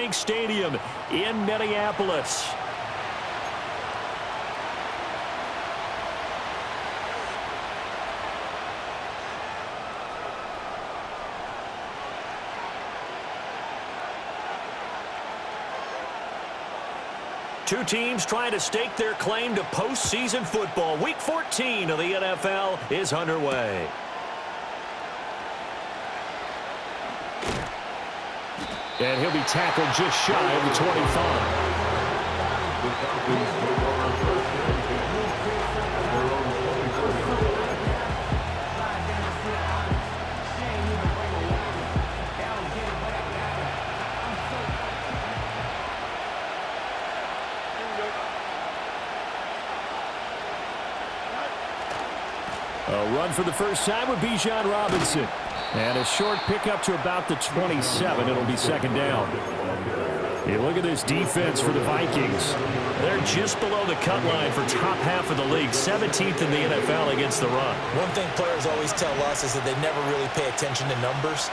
Bank Stadium in Minneapolis. Two teams trying to stake their claim to postseason football. Week 14 of the NFL is underway. And he'll be tackled just shy of the 25. A run for the first time with Bijan Robinson. And a short pickup to about the 27. It'll be second down. You look at this defense for the Vikings. They're just below the cut line for top half of the league. 17th in the NFL against the run. One thing players always tell us is that they never really pay attention to numbers.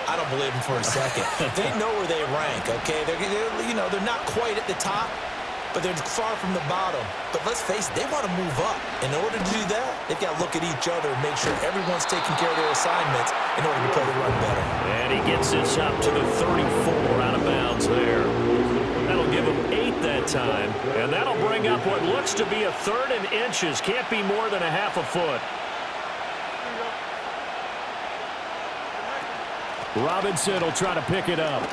I don't believe them for a second. They know where they rank, okay? They're not quite at the top, but they're far from the bottom. But let's face it, they want to move up. In order to do that, they've got to look at each other and make sure everyone's taking care of their assignments in order to play the run better. And he gets this up to the 34, out of bounds there. That'll give him 8 that time. And that'll bring up what looks to be a 3rd and inches. Can't be more than a half a foot. Robinson will try to pick it up.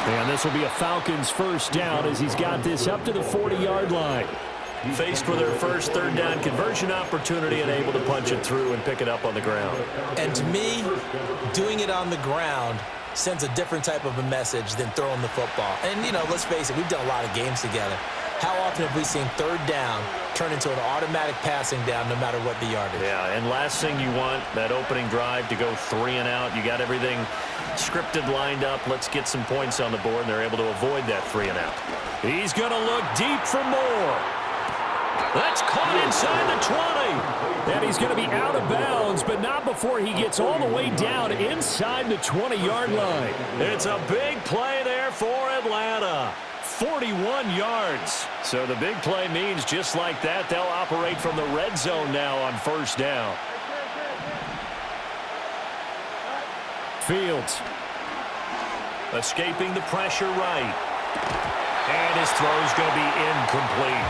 And this will be a Falcons first down as he's got this up to the 40-yard line. Faced with their first 3rd down conversion opportunity and able to punch it through and pick it up on the ground. And to me, doing it on the ground sends a different type of a message than throwing the football. And, let's face it, we've done a lot of games together. How often have we seen 3rd down turn into an automatic passing down no matter what the yardage? Yeah, and last thing you want, that opening drive to go 3 and out. You got everything scripted, lined up. Let's get some points on the board, and they're able to avoid that 3 and out. He's going to look deep for more. That's caught inside the 20. And he's going to be out of bounds, but not before he gets all the way down inside the 20-yard line. It's a big play there for Atlanta. 41 yards. So the big play means just like that, they'll operate from the red zone now on first down. Fields. Escaping the pressure right. And his throw's going to be incomplete.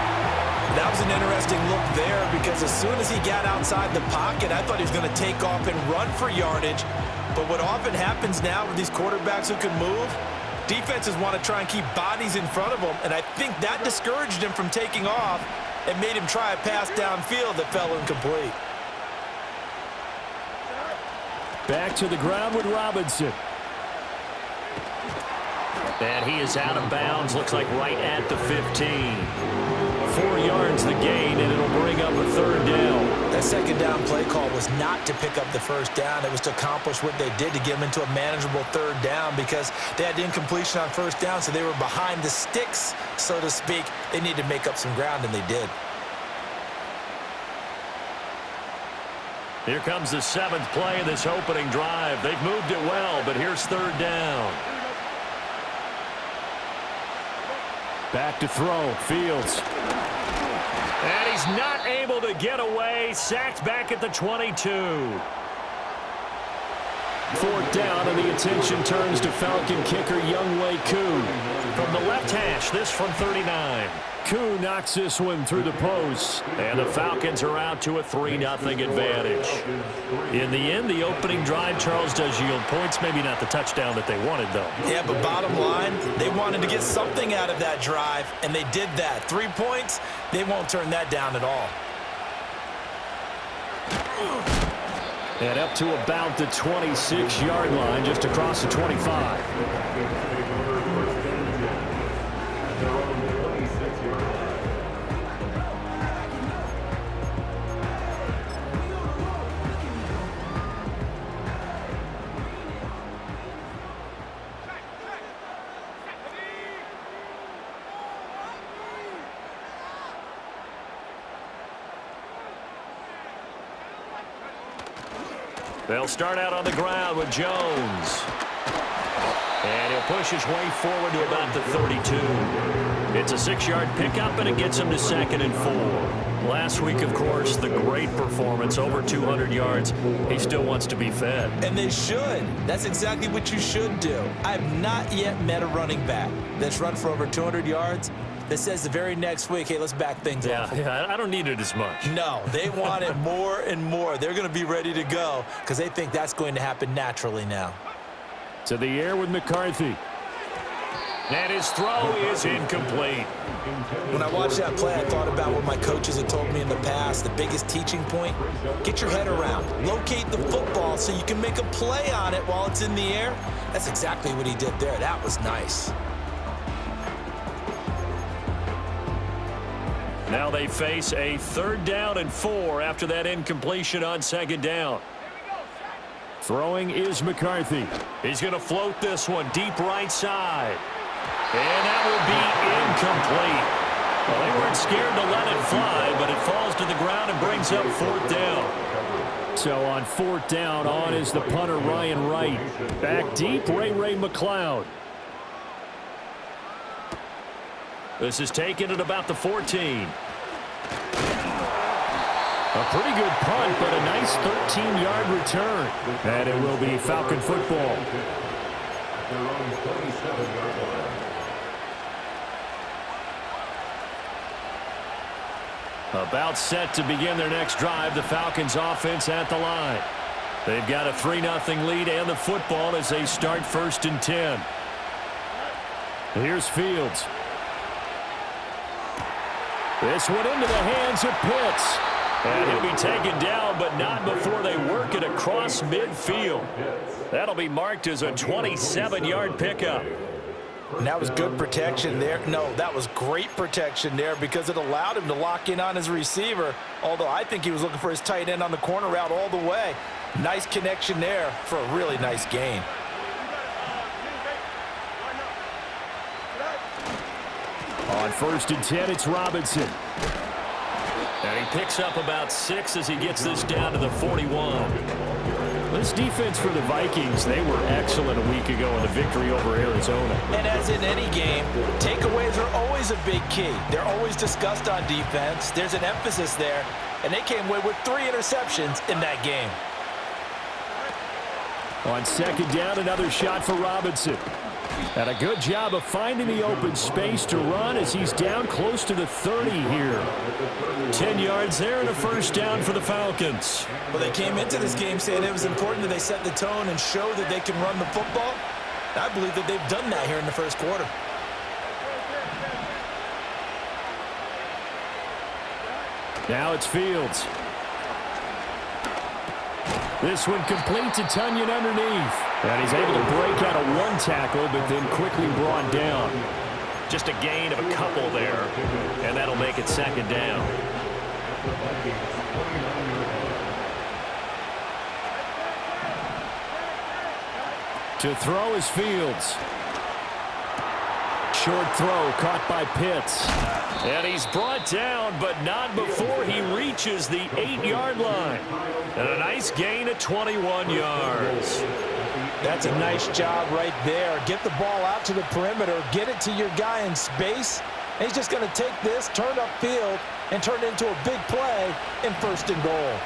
That was an interesting look there because as soon as he got outside the pocket, I thought he was going to take off and run for yardage. But what often happens now with these quarterbacks who can move, defenses want to try and keep bodies in front of them, and I think that discouraged him from taking off and made him try a pass downfield that fell incomplete. Back to the ground with Robinson. And he is out of bounds, looks like right at the 15. 4 yards the gain, and it'll bring up a 3rd down. That second down play call was not to pick up the first down. It was to accomplish what they did to get them into a manageable 3rd down because they had incompletion on first down, so they were behind the sticks, so to speak. They needed to make up some ground, and they did. Here comes the 7th play of this opening drive. They've moved it well, but here's 3rd down. Back to throw, Fields. And he's not able to get away. Sacked back at the 22. 4th down, and the attention turns to Falcon kicker Younghoe Koo. From the left hash, this from 39. Koo knocks this one through the post, and the Falcons are out to a 3-0 advantage. In the end, the opening drive, Charles, does yield points. Maybe not the touchdown that they wanted, though. Yeah, but bottom line, they wanted to get something out of that drive, and they did that. 3 points, they won't turn that down at all. And up to about the 26-yard line, just across the 25. They'll start out on the ground with Jones. And he'll push his way forward to about the 32. It's a 6-yard pickup, and it gets him to 2nd and 4. Last week, of course, the great performance, over 200 yards. He still wants to be fed. And they should. That's exactly what you should do. I have not yet met a running back that's run for over 200 yards that says the very next week, hey, let's back things off. Yeah, I don't need it as much. No, they want it more and more. They're going to be ready to go because they think that's going to happen naturally now. To the air with McCarthy. And his throw is incomplete. When I watched that play, I thought about what my coaches had told me in the past. The biggest teaching point, get your head around. Locate the football so you can make a play on it while it's in the air. That's exactly what he did there. That was nice. Now they face a 3rd down and 4 after that incompletion on 2nd down. Throwing is McCarthy. He's going to float this one deep right side. And that will be incomplete. Well, they weren't scared to let it fly, but it falls to the ground and brings up 4th down. So on 4th down, on is the punter Ryan Wright. Back deep, Ray McLeod. This is taken at about the 14. A pretty good punt, but a nice 13-yard return. And it will be Falcon football. About set to begin their next drive, the Falcons offense at the line. They've got a 3-0 lead and the football as they start 1st and 10. Here's Fields. This one into the hands of Pitts. And he'll be taken down, but not before they work it across midfield. That'll be marked as a 27-yard pickup. And that was good protection there. No, that was great protection there because it allowed him to lock in on his receiver, although I think he was looking for his tight end on the corner route all the way. Nice connection there for a really nice gain. On 1st and 10, it's Robinson. And he picks up about 6 as he gets this down to the 41. This defense for the Vikings, they were excellent a week ago in the victory over Arizona. And as in any game, takeaways are always a big key. They're always discussed on defense. There's an emphasis there, and they came away with 3 interceptions in that game. On 2nd down, another shot for Robinson. And a good job of finding the open space to run as he's down close to the 30 here. 10 yards there and a 1st down for the Falcons. Well, they came into this game saying it was important that they set the tone and show that they can run the football. I believe that they've done that here in the 1st quarter. Now it's Fields. This one complete to Tunyon underneath. And he's able to break out of 1 tackle, but then quickly brought down. Just a gain of a couple there, and that'll make it 2nd down. To throw is Fields. Short throw caught by Pitts. And he's brought down, but not before he reaches the 8-yard line. And a nice gain of 21 yards. That's a nice job right there. Get the ball out to the perimeter, get it to your guy in space. And he's just going to take this, turn upfield, and turn it into a big play in 1st and goal.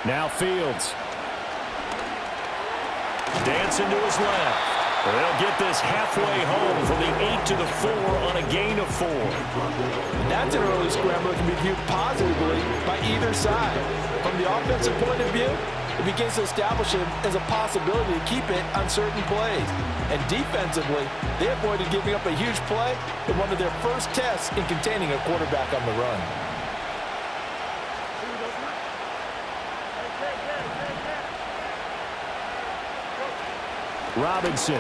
Now Fields. Dancing to his left. They'll get this halfway home from the 8 to the 4 on a gain of 4. That's an early scramble that can be viewed positively by either side. From the offensive point of view, it begins to establish it as a possibility to keep it on certain plays. And defensively, they avoided giving up a huge play in one of their first tests in containing a quarterback on the run. Robinson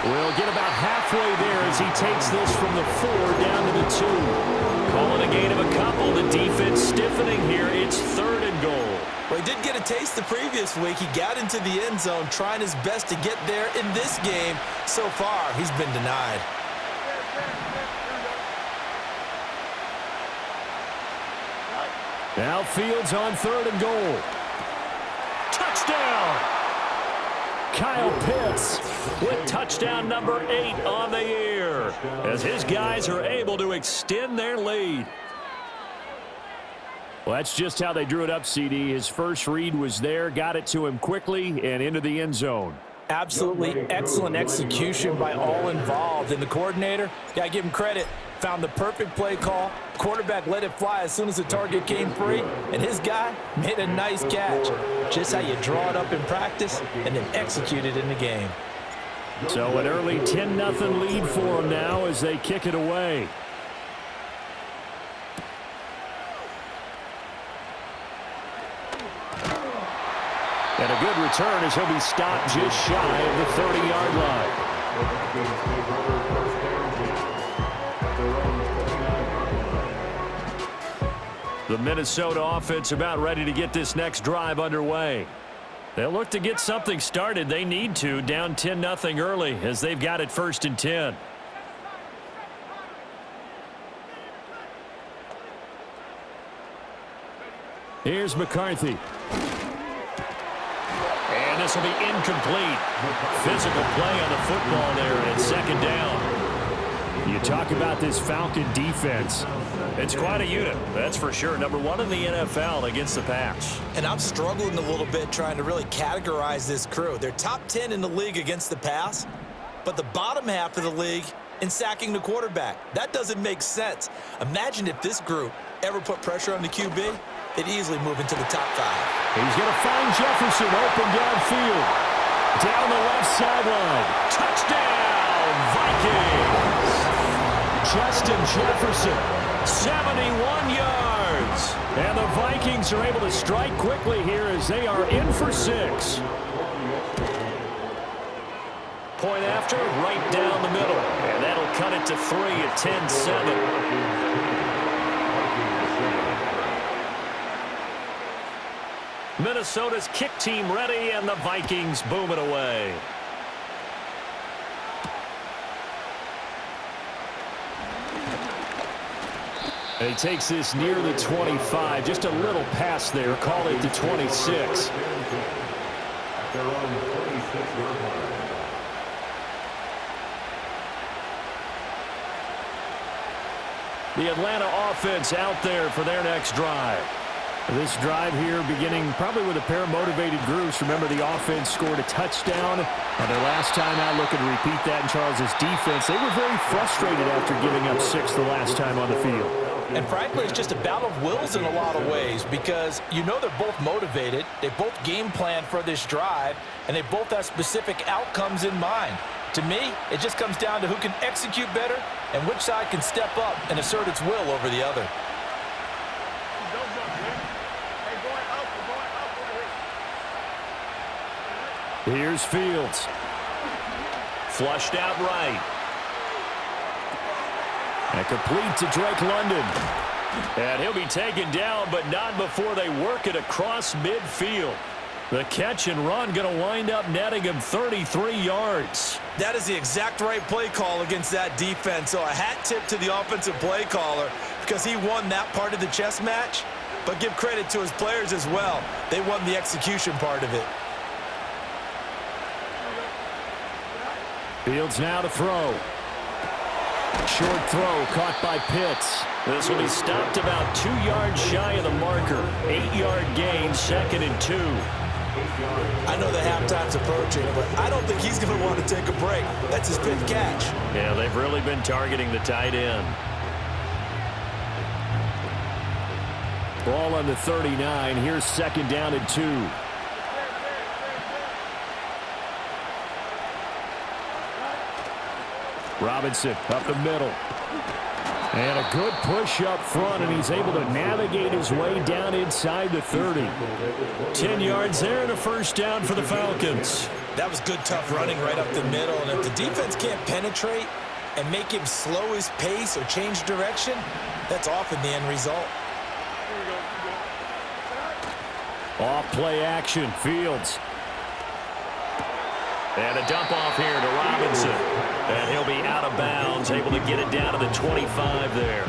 will get about halfway there as he takes this from the 4 down to the 2. Calling a gain of a couple. The defense stiffening here. It's 3rd and goal. Well, he did get a taste the previous week. He got into the end zone trying his best to get there in this game. So far, he's been denied. Now Fields on 3rd and goal. Touchdown! Kyle Pitts With touchdown number 8 on the year, as his guys are able to extend their lead. Well, that's just how they drew it up, CD. His first read was there, got it to him quickly, and into the end zone. Absolutely excellent execution by all involved. And the coordinator, got to give him credit, found the perfect play call. Quarterback let it fly as soon as the target came free, and his guy made a nice catch. Just how you draw it up in practice and then execute it in the game. So an early 10-0 lead for them now as they kick it away. And a good return as he'll be stopped just shy of the 30-yard line. The Minnesota offense about ready to get this next drive underway. They'll look to get something started. They need to, down 10-0 early as they've got it 1st and 10. Here's McCarthy. And this will be incomplete. Physical play on the football there, and it's 2nd down. You talk about this Falcon defense. It's quite a unit, that's for sure. Number 1 in the NFL against the pass. And I'm struggling a little bit trying to really categorize this crew. They're top 10 in the league against the pass, but the bottom half of the league in sacking the quarterback. That doesn't make sense. Imagine if this group ever put pressure on the QB, they'd easily move into the top 5. He's going to find Jefferson open downfield. Down the left sideline. Touchdown, Vikings! Justin Jefferson. 71 yards. And the Vikings are able to strike quickly here as they are in for 6. Point after, right down the middle. And that'll cut it to 3 at 10-7. Minnesota's kick team ready, and the Vikings boom it away. And he takes this near the 25. Just a little pass there. Call it the 26. The Atlanta offense out there for their next drive. This drive here beginning probably with a pair of motivated groups. Remember, the offense scored a touchdown. And their last time out, looking to repeat that in Charles's defense. They were very frustrated after giving up 6 the last time on the field. And frankly, it's just a battle of wills in a lot of ways because you know they're both motivated. They both game plan for this drive, and they both have specific outcomes in mind. To me, it just comes down to who can execute better and which side can step up and assert its will over the other. Here's Fields. Flushed out right. And complete to Drake London. And he'll be taken down, but not before they work it across midfield. The catch and run going to wind up netting him 33 yards. That is the exact right play call against that defense. So a hat tip to the offensive play caller because he won that part of the chess match. But give credit to his players as well. They won the execution part of it. Fields now to throw. Short throw caught by Pitts. This will be stopped about 2 yards shy of the marker. 8-yard gain, 2nd and 2. I know the halftime's approaching, but I don't think he's going to want to take a break. That's his 5th catch. Yeah, they've really been targeting the tight end. Ball on the 39. Here's 2nd down and 2. Robinson up the middle. And a good push up front, and he's able to navigate his way down inside the 30. 10 yards there and a 1st down for the Falcons. That was good, tough running right up the middle. And if the defense can't penetrate and make him slow his pace or change direction, that's often the end result. Off play action, Fields. And a dump off here to Robinson. And he'll be out of bounds, able to get it down to the 25 there.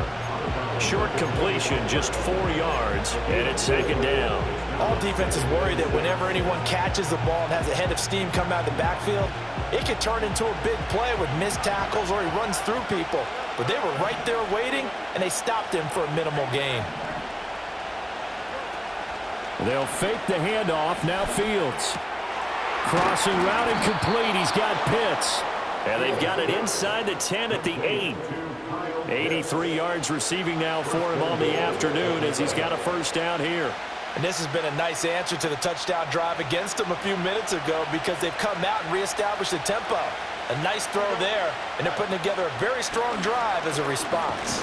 Short completion, just 4 yards, and it's second down. All defenses worry that whenever anyone catches the ball and has a head of steam come out of the backfield, it could turn into a big play with missed tackles or he runs through people. But they were right there waiting, and they stopped him for a minimal gain. They'll fake the handoff. Now Fields. Crossing route and complete. He's got Pitts. And they've got it inside the 10 at the 8. 83 yards receiving now for him on the afternoon as he's got a first down here. And this has been a nice answer to the touchdown drive against them a few minutes ago because they've come out and reestablished the tempo. A nice throw there, and they're putting together a very strong drive as a response.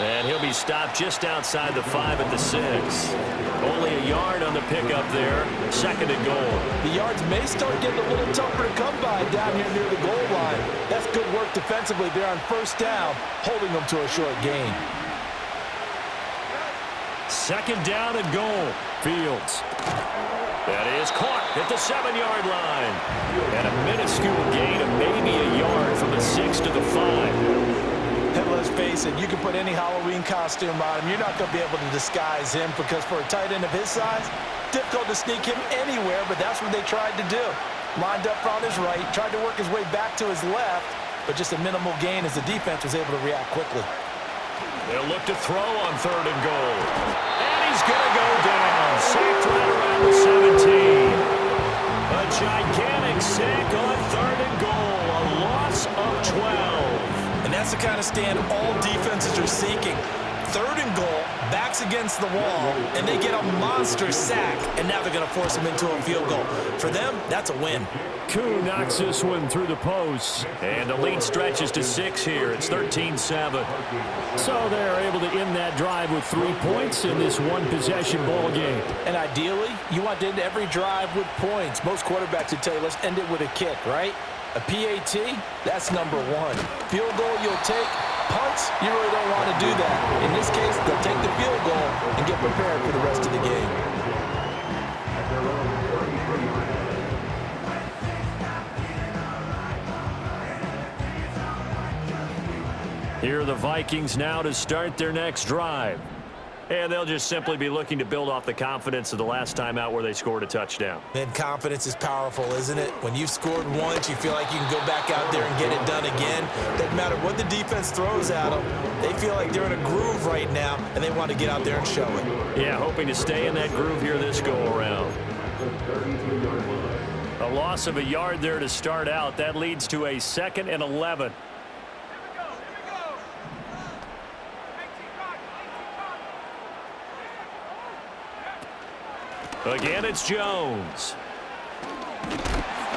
And he'll be stopped just outside the 5 at the 6. Only a yard on the pickup there. Second and goal. The yards may start getting a little tougher to come by down here near the goal line. That's good work defensively there on first down, holding them to a short gain. Second down and goal. Fields. That is caught at the 7-yard line. And a minuscule gain of maybe a yard from the 6 to the 5. And let's face it, you can put any Halloween costume on him. You're not going to be able to disguise him because for a tight end of his size, difficult to sneak him anywhere, but that's what they tried to do. Lined up on his right, tried to work his way back to his left, but just a minimal gain as the defense was able to react quickly. They'll look to throw on third and goal. And he's going to go down. Sacked right around the 17. A gigantic sack on third and goal. A loss of 12. And that's the kind of stand all defenses are seeking. Third and goal, backs against the wall, and they get a monster sack, and now they're going to force him into a field goal. For them, that's a win. Koo knocks this one through the post. And the lead stretches to 6 here. It's 13-7. So they're able to end that drive with 3 points in this one-possession ball game. And ideally, you want to end every drive with points. Most quarterbacks would tell you, let's end it with a kick, right? A PAT, that's number 1. Field goal you'll take. Punts, you really don't want to do that. In this case, they'll take the field goal and get prepared for the rest of the game. Here are the Vikings now to start their next drive. And they'll just simply be looking to build off the confidence of the last time out where they scored a touchdown. And confidence is powerful, isn't it? When you've scored once, you feel like you can go back out there and get it done again. Doesn't matter what the defense throws at them. They feel like they're in a groove right now, and they want to get out there and show it. Yeah, hoping to stay in that groove here this go-around. A loss of a yard there to start out. That leads to a 2nd and 11. Again, it's Jones.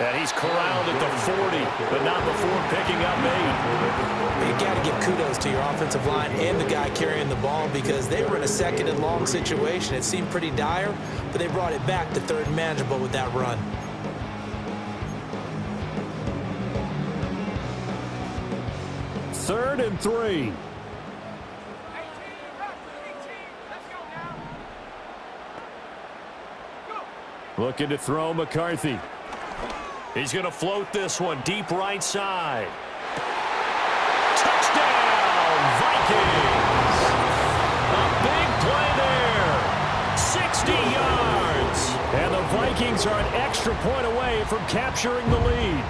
And he's corralled at the 40, but not before picking up 8. You got to give kudos to your offensive line and the guy carrying the ball because they were in a 2nd and long situation. It seemed pretty dire, but they brought it back to 3rd and manageable with that run. Third and 3. Looking to throw McCarthy. He's going to float this one deep right side. Touchdown, Vikings! A big play there. 60 yards. And the Vikings are an extra point away from capturing the lead.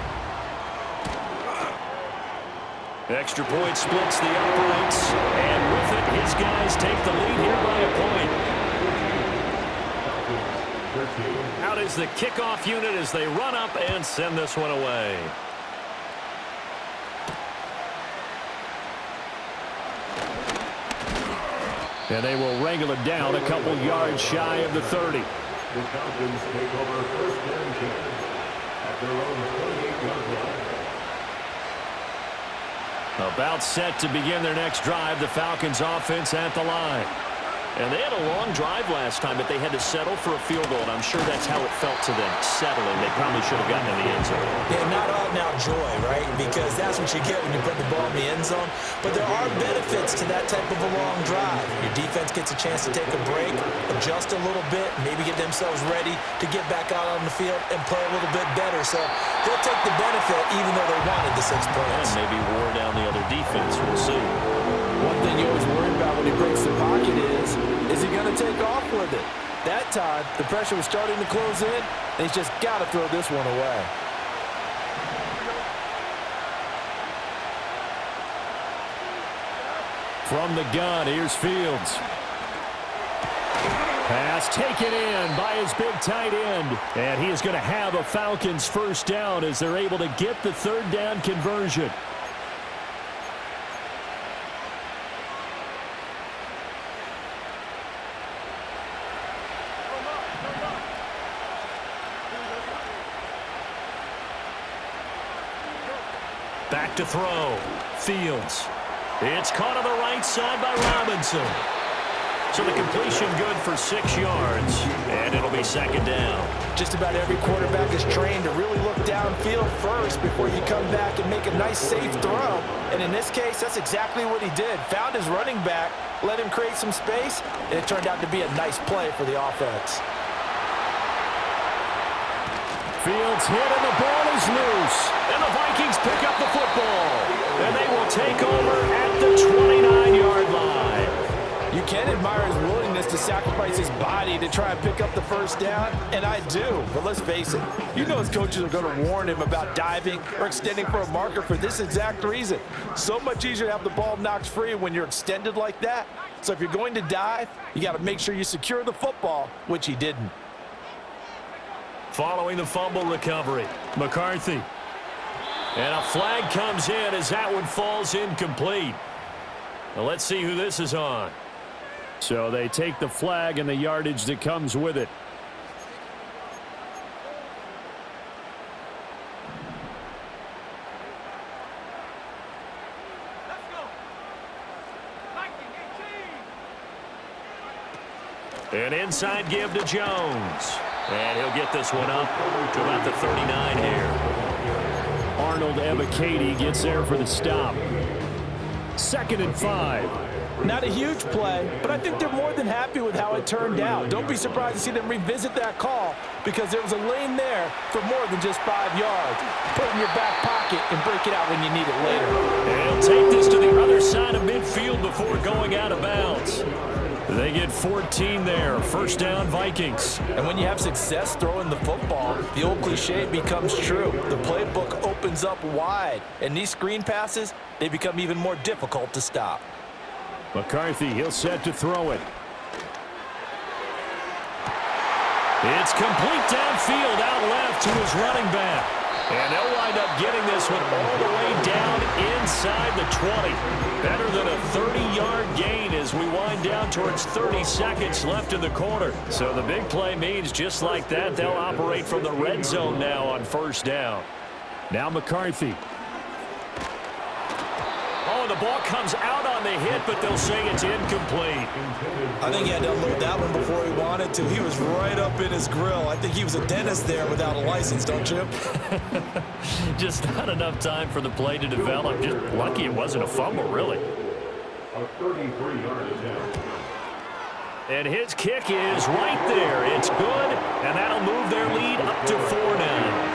Extra point splits the uprights. And with it, his guys take the lead here by a point. Out is the kickoff unit as they run up and send this one away. And they will wrangle it down a couple yards shy of the 30. The Falcons take over 1st and 10 at their own 28-yard line. About set to begin their next drive. The Falcons offense at the line. And they had a long drive last time, but they had to settle for a field goal, and I'm sure that's how it felt to them, settling. They probably should have gotten in the end zone. Yeah, not out-and-out joy, right? Because that's what you get when you put the ball in the end zone. But there are benefits to that type of a long drive. Your defense gets a chance to take a break, adjust a little bit, maybe get themselves ready to get back out on the field and play a little bit better. So they'll take the benefit even though they wanted the 6 points. And maybe wore down the other defense. We'll see. One thing you always worry about when he breaks the pocket is he going to take off with it? That time, the pressure was starting to close in, and he's just got to throw this one away. From the gun, here's Fields. Pass taken in by his big tight end. And he is going to have a Falcons first down as they're able to get the third down conversion. Back to throw. Fields. It's caught on the right side by Robinson. So the completion good for 6 yards, and it'll be second down. Just about every quarterback is trained to really look downfield first before you come back and make a nice, safe throw. And in this case, that's exactly what he did. Found his running back, let him create some space, and it turned out to be a nice play for the offense. Fields hit, and the ball is loose. And the Vikings pick up the football. And they will take over at the 29-yard line. You can admire his willingness to sacrifice his body to try and pick up the first down, and I do. But let's face it, you know his coaches are going to warn him about diving or extending for a marker for this exact reason. So much easier to have the ball knocked free when you're extended like that. So if you're going to dive, you got to make sure you secure the football, which he didn't. Following the fumble recovery, McCarthy. And a flag comes in as that one falls incomplete. Well, let's see who this is on. So they take the flag and the yardage that comes with it. An inside give to Jones. And he'll get this one up to about the 39 here. Arnold Ebiketie gets there for the stop. 2nd and 5. Not a huge play, but I think they're more than happy with how it turned out. Don't be surprised to see them revisit that call because there was a lane there for more than just 5 yards. Put it in your back pocket and break it out when you need it later. And he'll take this to the other side of midfield before going out of bounds. They get 14 there. First down, Vikings. And when you have success throwing the football, the old cliche becomes true. The playbook opens up wide, and these screen passes, they become even more difficult to stop. McCarthy, he'll set to throw it. It's complete downfield out left to his running back. And they'll wind up getting this one all the way down inside the 20. Better than a 30-yard gain as we wind down towards 30 seconds left in the quarter. So the big play means just like that, they'll operate from the red zone now on first down. Now McCarthy. Oh, the ball comes out on the hit, but they'll say it's incomplete. I think he had to unload that one before he wanted to. He was right up in his grill. I think he was a dentist there without a license, don't you? Just not enough time for the play to develop. Just lucky it wasn't a fumble, really. A 33-yard attempt. And his kick is right there. It's good, and that'll move their lead up to 4 now.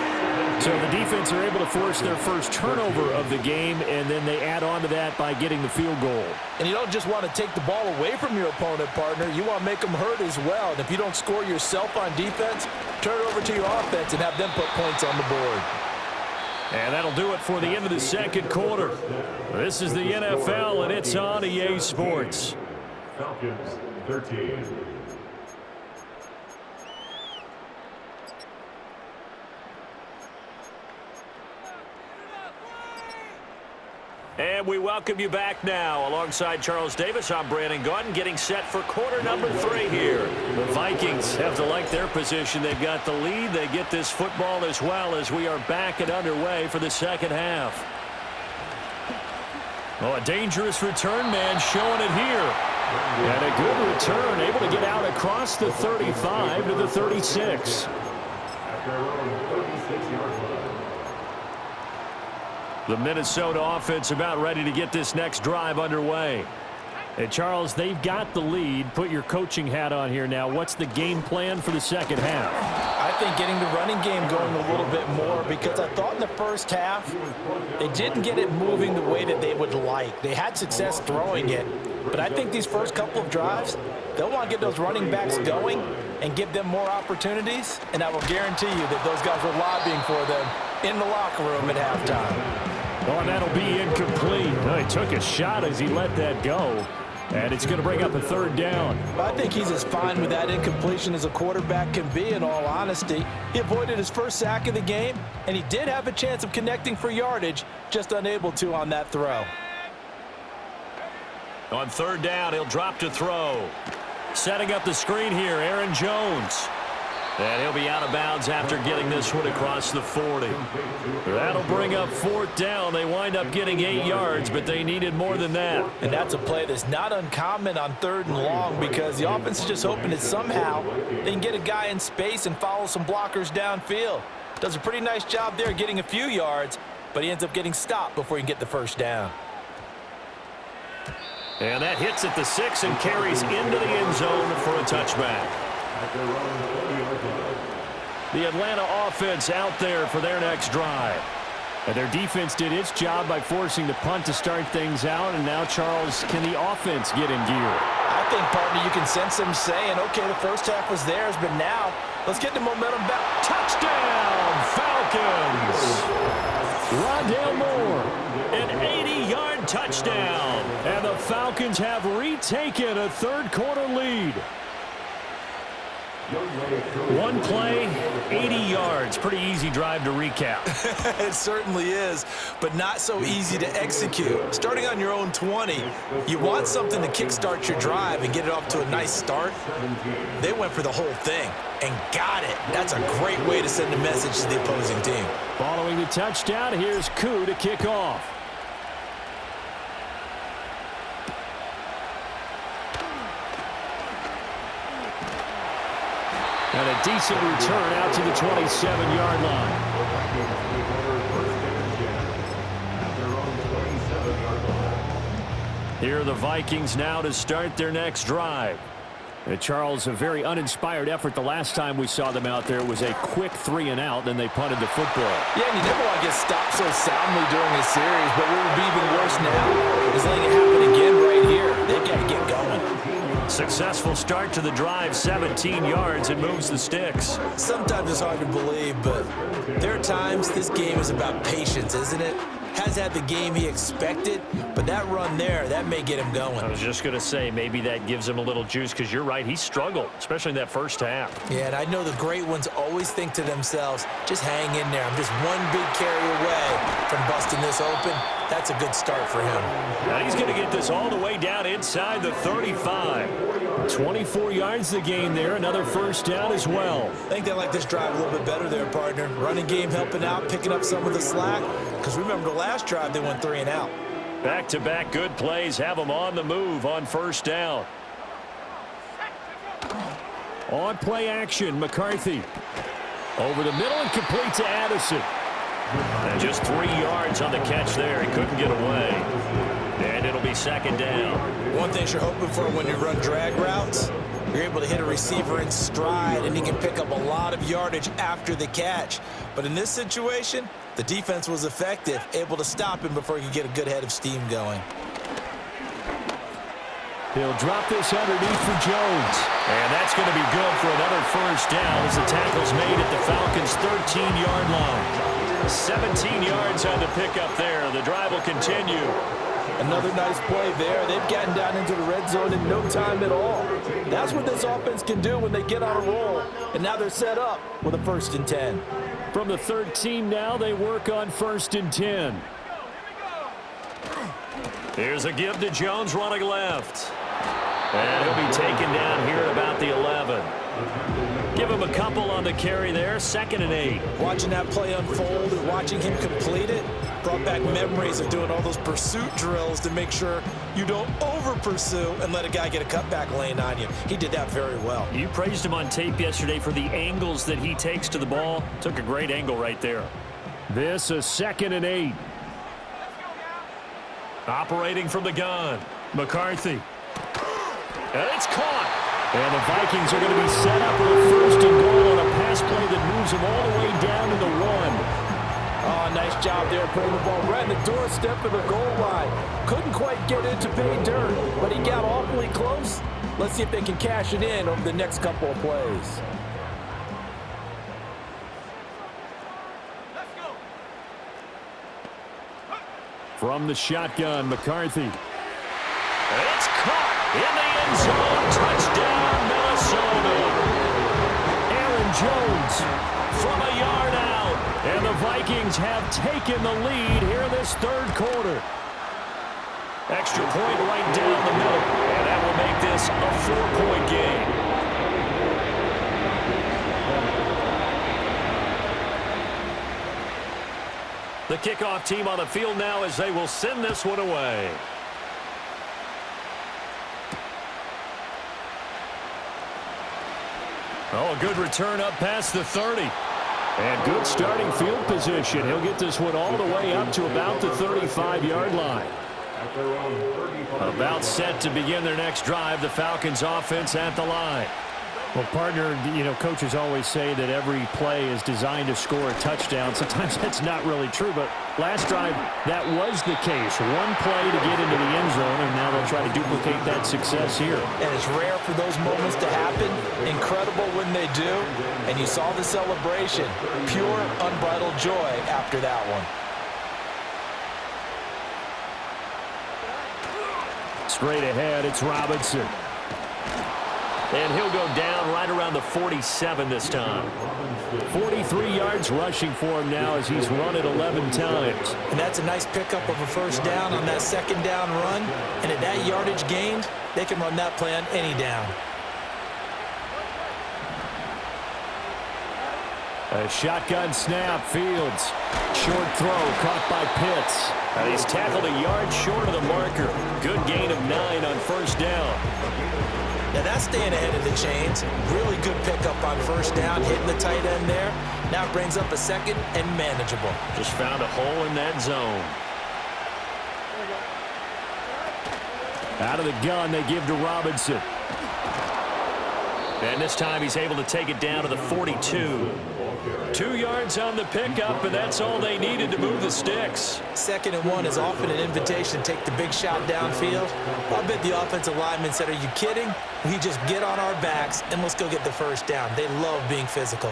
So the defense are able to force their first turnover of the game, and then they add on to that by getting the field goal. And you don't just want to take the ball away from your opponent, partner. You want to make them hurt as well. And if you don't score yourself on defense, turn it over to your offense and have them put points on the board. And that'll do it for the end of the second quarter. This is the NFL, and it's on EA Sports. Falcons 13. And we welcome you back now. Alongside Charles Davis, I'm Brandon Gunn, getting set for quarter number 3 here. The Vikings have to like their position. They've got the lead. They get this football as well as we are back and underway for the second half. Oh, a dangerous return man showing it here. And a good return, able to get out across the 35 to the 36. At their own 36-yard line. The Minnesota offense about ready to get this next drive underway. And Charles, they've got the lead. Put your coaching hat on here now. What's the game plan for the second half? I think getting the running game going a little bit more, because I thought in the first half they didn't get it moving the way that they would like. They had success throwing it, but I think these first couple of drives, they'll want to get those running backs going and give them more opportunities, and I will guarantee you that those guys were lobbying for them in the locker room at halftime. Well, and that'll be incomplete. Well, he took a shot as he let that go. And it's going to bring up a third down. I think he's as fine with that incompletion as a quarterback can be, in all honesty. He avoided his first sack of the game, and he did have a chance of connecting for yardage, just unable to on that throw. On third down, he'll drop to throw. Setting up the screen here, Aaron Jones. And he'll be out of bounds after getting this one across the 40. That'll bring up fourth down. They wind up getting 8 yards, but they needed more than that. And that's a play that's not uncommon on third and long, because the offense is just hoping that somehow they can get a guy in space and follow some blockers downfield. Does a pretty nice job there getting a few yards, but he ends up getting stopped before he can get the first down. And that hits at the 6 and carries into the end zone for a touchback. The Atlanta offense out there for their next drive. And their defense did its job by forcing the punt to start things out. And now, Charles, can the offense get in gear? I think, partner, you can sense them saying, okay, the first half was theirs, but now let's get the momentum back. Touchdown, Falcons! Rondale Moore, an 80-yard touchdown. And the Falcons have retaken a third-quarter lead. One play, 80 yards. Pretty easy drive to recap. It certainly is, but not so easy to execute. Starting on your own 20, you want something to kickstart your drive and get it off to a nice start. They went for the whole thing and got it. That's a great way to send a message to the opposing team. Following the touchdown, here's Koo to kick off. And a decent return out to the 27-yard line. Here are the Vikings now to start their next drive. And Charles, a very uninspired effort the last time we saw them out there. It was a quick 3-and-out, then they punted the football. Yeah, and you never want to get stopped so soundly during a series, but what would be even worse now is letting it happen again right here. They've got to get going. Successful start to the drive, 17 yards, and moves the sticks. Sometimes it's hard to believe, but there are times this game is about patience, isn't it? Has had the game he expected, but that run there, that may get him going. I was just going to say, maybe that gives him a little juice, because you're right, he struggled, especially in that first half. Yeah, and I know the great ones always think to themselves, just hang in there. I'm just one big carry away from busting this open. That's a good start for him. Now he's going to get this all the way down inside the 35. 24 yards the gain there, another first down as well. I think they like this drive a little bit better there, partner. Running game helping out, picking up some of the slack. Because remember the last drive, they went 3-and-out. Back-to-back good plays have them on the move on first down. On play action, McCarthy. Over the middle and complete to Addison. And just 3 yards on the catch there. He couldn't get away. And it'll be second down. One thing you're hoping for when you run drag routes, you're able to hit a receiver in stride, and he can pick up a lot of yardage after the catch. But in this situation, the defense was effective, able to stop him before he could get a good head of steam going. He'll drop this underneath for Jones. And that's going to be good for another first down as the tackle's made at the Falcons' 13-yard line. 17 yards on the pickup there. The drive will continue. Another nice play there. They've gotten down into the red zone in no time at all. That's what this offense can do when they get on a roll. And now they're set up with a 1st and 10. From the 13 now, they work on 1st and 10. Here's a give to Jones running left. And he'll be taken down here at about the 11. Give him a couple on the carry there, 2nd and 8. Watching that play unfold and watching him complete it brought back memories of doing all those pursuit drills to make sure you don't over-pursue and let a guy get a cutback lane on you. He did that very well. You praised him on tape yesterday for the angles that he takes to the ball. Took a great angle right there. This is 2nd and 8. Operating from the gun, McCarthy. And it's caught. And the Vikings are going to be set up with a 1st and goal on a pass play that him all the way down to the 1. Oh, nice job there putting the ball right in the doorstep of the goal line. Couldn't quite get it to pay dirt, but he got awfully close. Let's see if they can cash it in over the next couple of plays. From the shotgun, McCarthy. It's caught in the end zone. Touchdown, Minnesota. Aaron Jones from a yard out. And the Vikings have taken the lead here in this third quarter. Extra point right down the middle. And that will make this a 4-point game. The kickoff team on the field now as they will send this one away. Oh, a good return up past the 30. And good starting field position. He'll get this one all the way up to about the 35-yard line. About set to begin their next drive. The Falcons offense at the line. Well, partner, coaches always say that every play is designed to score a touchdown. Sometimes that's not really true, but last drive, that was the case. One play to get into the end zone, and now they'll try to duplicate that success here. And it's rare for those moments to happen. Incredible when they do. And you saw the celebration. Pure, unbridled joy after that one. Straight ahead, it's Robinson. And he'll go down right around the 47 this time. 43 yards rushing for him now as he's run it 11 times. And that's a nice pickup of a first down on that second down run. And at that yardage gained, they can run that play on any down. A shotgun snap, Fields. Short throw, caught by Pitts. And he's tackled a yard short of the marker. Good gain of 9 on first down. Now that's staying ahead of the chains. Really good pickup on first down, hitting the tight end there. Now brings up a second and manageable. Just found a hole in that zone. Out of the gun, they give to Robinson. And this time he's able to take it down to the 42. 2 yards on the pickup, and that's all they needed to move the sticks. 2nd and 1 is often an invitation to take the big shot downfield. I bet the offensive lineman said, "Are you kidding? We just get on our backs and let's go get the first down." They love being physical.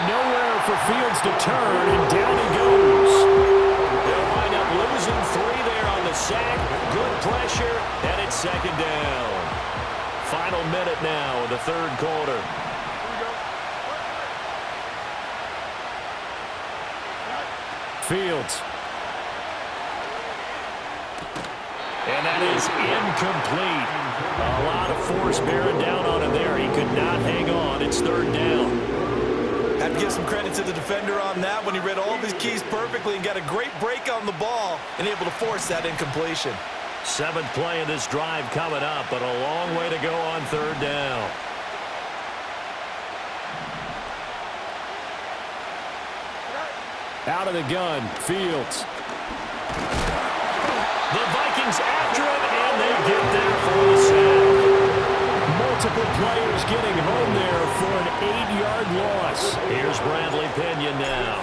Nowhere for Fields to turn, and down he goes. They'll wind up losing 3 there on the sack. Good pressure, and it's 2nd down. Final minute now of the third quarter. Fields. And that is incomplete. A lot of force bearing down on him there. He could not hang on. It's 3rd down. Have to give some credit to the defender on that when he read all of his keys perfectly and got a great break on the ball and able to force that incompletion. 7th play of this drive coming up, but a long way to go on 3rd down. Out of the gun, Fields. The Vikings after him, and they get there for the sack. Multiple players getting home there for an 8-yard loss. Here's Bradley Pinion now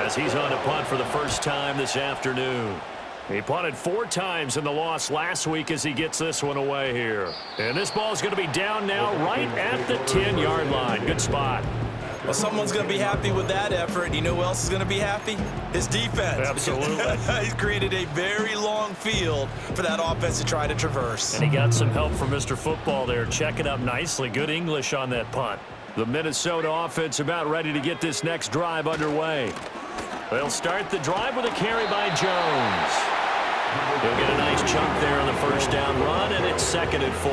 as he's on a punt for the first time this afternoon. He punted 4 times in the loss last week as he gets this one away here. And this ball is going to be down now right at the 10-yard line. Good spot. Well, someone's going to be happy with that effort. You know who else is going to be happy? His defense. Absolutely. He's created a very long field for that offense to try to traverse. And he got some help from Mr. Football there, checking up nicely. Good English on that punt. The Minnesota offense about ready to get this next drive underway. They'll start the drive with a carry by Jones. He'll get a nice chunk there on the first down run, and it's 2nd and 4.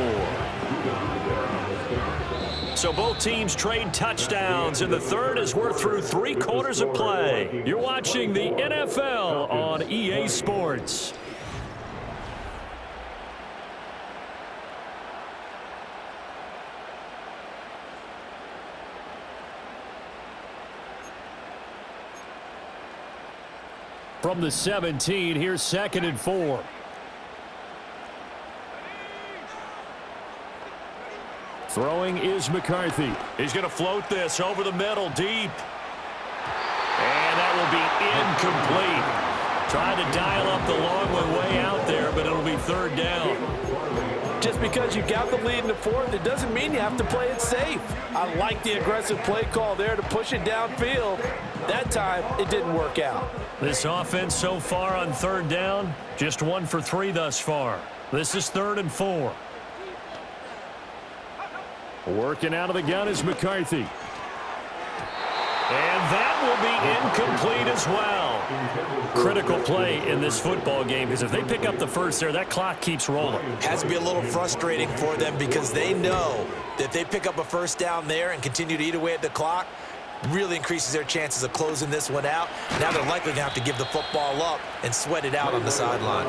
So both teams trade touchdowns, and the third as we're through 3 quarters of play. You're watching the NFL on EA Sports. From the 17, here's 2nd and 4. Throwing is McCarthy. He's going to float this over the middle, deep. And that will be incomplete. Trying to dial up the long one way out there, but it'll be third down. Just because you got the lead in the fourth, it doesn't mean you have to play it safe. I like the aggressive play call there to push it downfield. That time, it didn't work out. This offense so far on third down, just 1 for 3 thus far. This is 3rd and 4. Working out of the gun is McCarthy. And that will be incomplete as well. Critical play in this football game, because if they pick up the first there, that clock keeps rolling. Has to be a little frustrating for them because they know that if they pick up a first down there and continue to eat away at the clock, really increases their chances of closing this one out. Now they're likely going to have to give the football up and sweat it out on the sideline.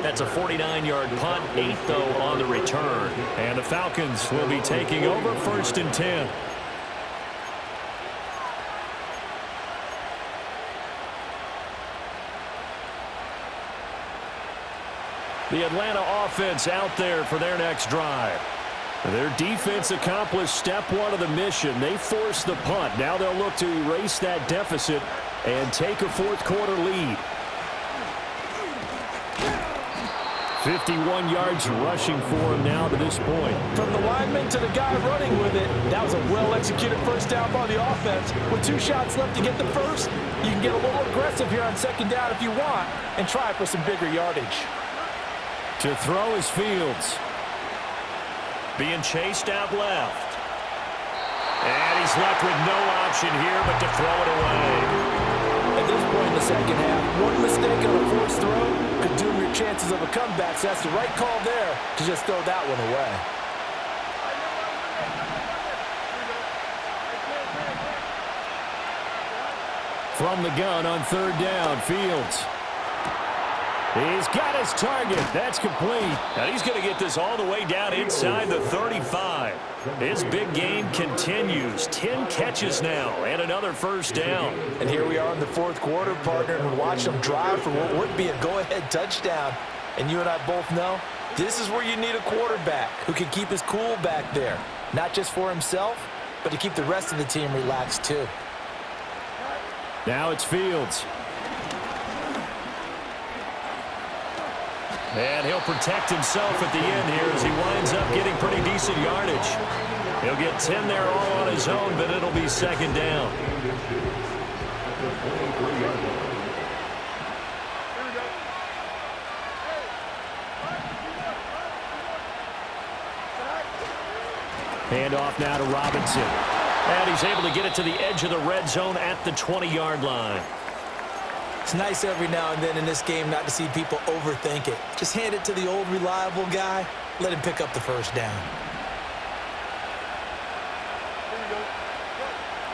That's a 49-yard punt, 8 though on the return. And the Falcons will be taking over 1st and 10. The Atlanta offense out there for their next drive. Their defense accomplished step 1 of the mission. They forced the punt. Now they'll look to erase that deficit and take a fourth-quarter lead. 51 yards rushing for him now to this point. From the lineman to the guy running with it, that was a well-executed first down by the offense. With 2 shots left to get the first, you can get a little aggressive here on second down if you want and try for some bigger yardage. To throw is Fields. Being chased out left. And he's left with no option here but to throw it away. At this point in the second half, one mistake on a forced throw could doom your chances of a comeback. So that's the right call there to just throw that one away. From the gun on 3rd down, Fields. He's got his target. That's complete. And he's going to get this all the way down inside the 35. His big game continues. 10 catches now and another first down. And here we are in the fourth quarter, partner, and watch them drive for what would be a go-ahead touchdown. And you and I both know this is where you need a quarterback who can keep his cool back there. Not just for himself, but to keep the rest of the team relaxed too. Now it's Fields. And he'll protect himself at the end here as he winds up getting pretty decent yardage. He'll get 10 there all on his own, but it'll be second down. Hand off now to Robinson. And he's able to get it to the edge of the red zone at the 20-yard line. It's nice every now and then in this game not to see people overthink it. Just hand it to the old reliable guy. Let him pick up the first down.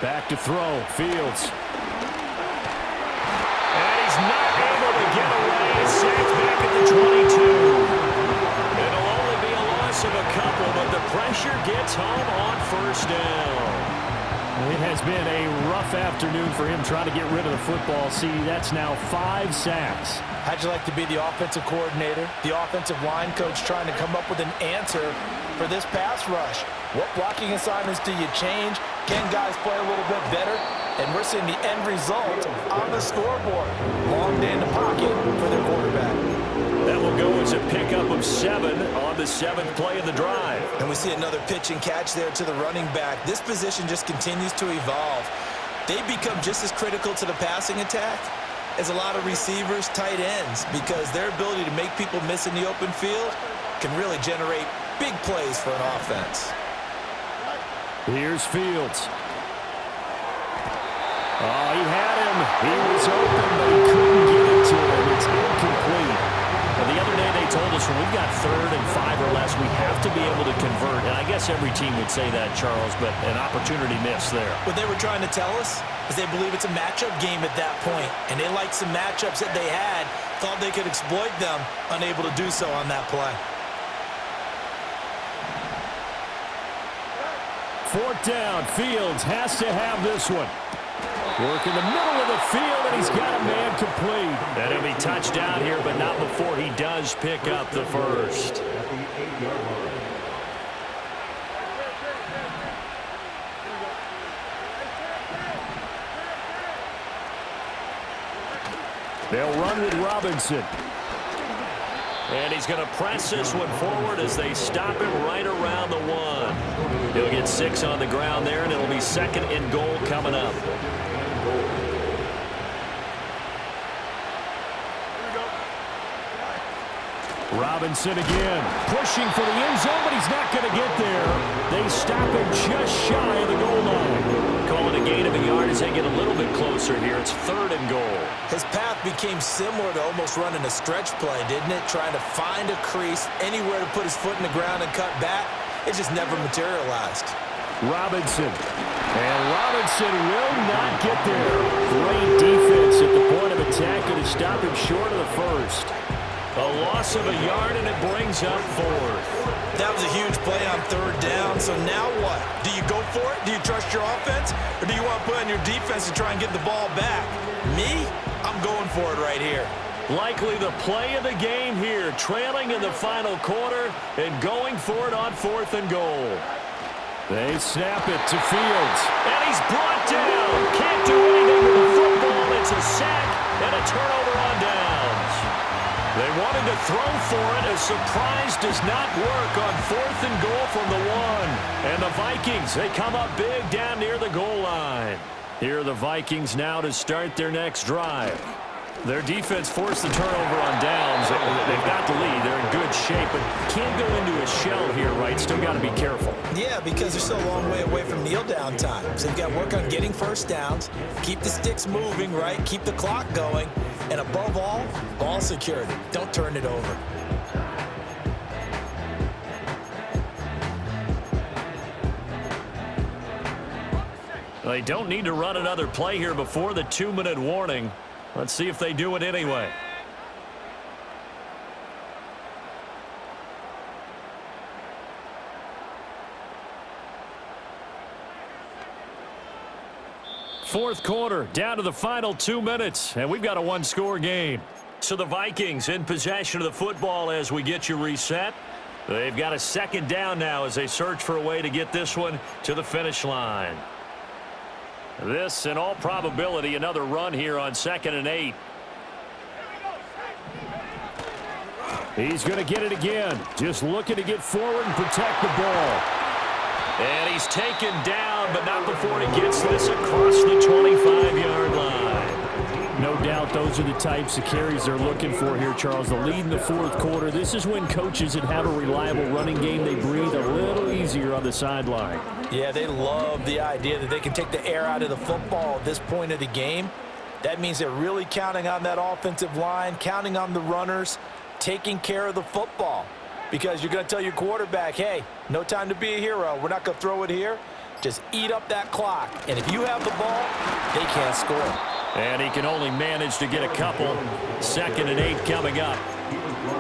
Back to throw. Fields. And he's not able to get away. Sacked back at the 22. It'll only be a loss of a couple, but the pressure gets home on first down. It has been a rough afternoon for him trying to get rid of the football. See, that's now 5 sacks. How'd you like to be the offensive coordinator, the offensive line coach trying to come up with an answer for this pass rush? What blocking assignments do you change? Can guys play a little bit better? And we're seeing the end result on the scoreboard. Long day in the pocket for their quarterback. That will go as a pickup of 7 on the 7th play of the drive. And we see another pitch and catch there to the running back. This position just continues to evolve. They become just as critical to the passing attack as a lot of receivers, tight ends, because their ability to make people miss in the open field can really generate big plays for an offense. Here's Fields. Oh, he had him. He was open, but he couldn't get it to him. It's incomplete. Well, the other day they told us when we've got 3rd and 5 or less, we have to be able to convert. And I guess every team would say that, Charles, but an opportunity missed there. What they were trying to tell us is they believe it's a matchup game at that point, and they liked some matchups that they had, thought they could exploit them, unable to do so on that play. 4th down. Fields has to have this one. Work in the middle of the field, and he's got a man complete. And he'll be touched down here, but not before he does pick up the first. They'll run with Robinson. And he's going to press this one forward as they stop him right around the 1. He'll get 6 on the ground there, and it'll be 2nd and goal coming up. Robinson again, pushing for the end zone, but he's not going to get there. They stop him just shy of the goal line. Calling a gain of a yard as they get a little bit closer here. It's 3rd and goal. His path became similar to almost running a stretch play, didn't it? Trying to find a crease, anywhere to put his foot in the ground and cut back. It just never materialized. Robinson. And Robinson will not get there. Great defense at the point of attack, going to stop him short of the first. A loss of a yard, and it brings up 4th. That was a huge play on 3rd down, so now what? Do you go for it? Do you trust your offense? Or do you want to put on your defense to try and get the ball back? Me? I'm going for it right here. Likely the play of the game here, trailing in the final quarter and going for it on 4th and goal. They snap it to Fields. And he's brought down. Can't do anything with the football. It's a sack and a turnover on downs. They wanted to throw for it. A surprise does not work on 4th and goal from the 1. And the Vikings, they come up big down near the goal line. Here are the Vikings now to start their next drive. Their defense forced the turnover on downs. They've got the lead. They're in good shape, but can't go into a shell here, right? Still got to be careful. Yeah, because they're still a long way away from kneel down time. So they've got to work on getting first downs, keep the sticks moving, right? Keep the clock going. And above all, ball security. Don't turn it over. They don't need to run another play here before the 2-minute warning. Let's see if they do it anyway. Fourth quarter, down to the final 2 minutes, and we've got a 1-score game. So the Vikings in possession of the football as we get you reset. They've got a 2nd down now as they search for a way to get this one to the finish line. This, in all probability, another run here on 2nd and 8. He's going to get it again. Just looking to get forward and protect the ball. And he's taken down, but not before he gets this across the 25-yard line. No doubt those are the types of carries they're looking for here, Charles. The lead in the 4th quarter. This is when coaches that have a reliable running game, they breathe a little easier on the sideline. Yeah, they love the idea that they can take the air out of the football at this point of the game. That means they're really counting on that offensive line, counting on the runners, taking care of the football. Because you're going to tell your quarterback, hey, no time to be a hero. We're not going to throw it here. Just eat up that clock. And if you have the ball, they can't score. And he can only manage to get a couple. 2nd and 8 coming up.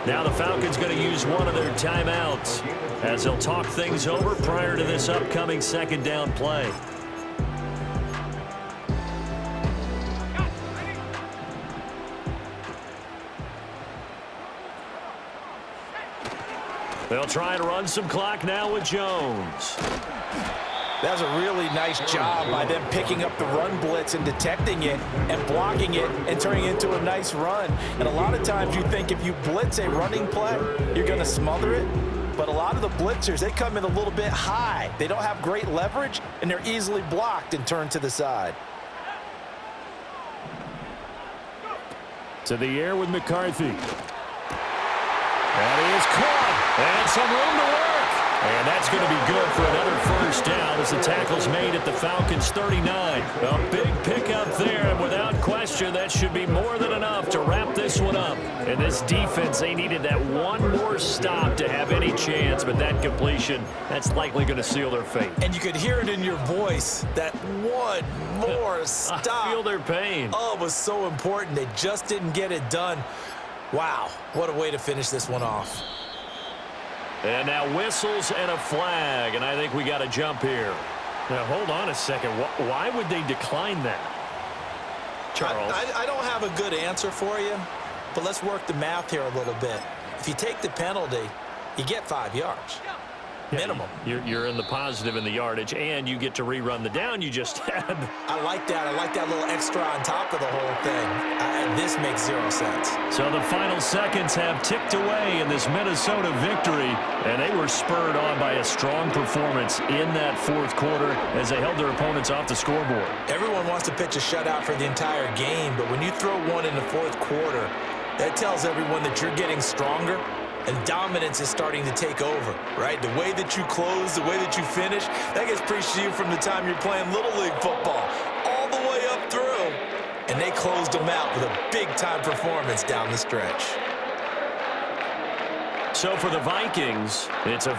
Now the Falcons going to use one of their timeouts as they'll talk things over prior to this upcoming 2nd down play. They'll try to run some clock now with Jones. That was a really nice job by them picking up the run blitz and detecting it and blocking it and turning it into a nice run. And a lot of times you think if you blitz a running play, you're going to smother it. But a lot of the blitzers, they come in a little bit high. They don't have great leverage, and they're easily blocked and turned to the side. To the air with McCarthy. And he is caught. And some room to work. And that's going to be good for another first down as the tackle's made at the Falcons' 39. A big pickup there, and without question, that should be more than enough to wrap this one up. And this defense, they needed that one more stop to have any chance, but that completion, that's likely going to seal their fate. And you could hear it in your voice, that one more stop. I feel their pain. Oh, it was so important. They just didn't get it done. Wow, what a way to finish this one off. And now whistles and a flag, and I think we got to jump here. Now, hold on a second. Why would they decline that? Charles? I don't have a good answer for you, but let's work the math here a little bit. If you take the penalty, you get 5 yards. Minimum. You're in the positive in the yardage, and you get to rerun the down you just had. I like that. I like that little extra on top of the whole thing. This makes zero sense. So the final seconds have ticked away in this Minnesota victory, and they were spurred on by a strong performance in that fourth quarter as they held their opponents off the scoreboard. Everyone wants to pitch a shutout for the entire game, but when you throw one in the fourth quarter, that tells everyone that you're getting stronger and dominance is starting to take over, right? The way that you close, the way that you finish, that gets preached to you from the time you're playing Little League football all the way up through. And they closed them out with a big-time performance down the stretch. So for the Vikings, it's a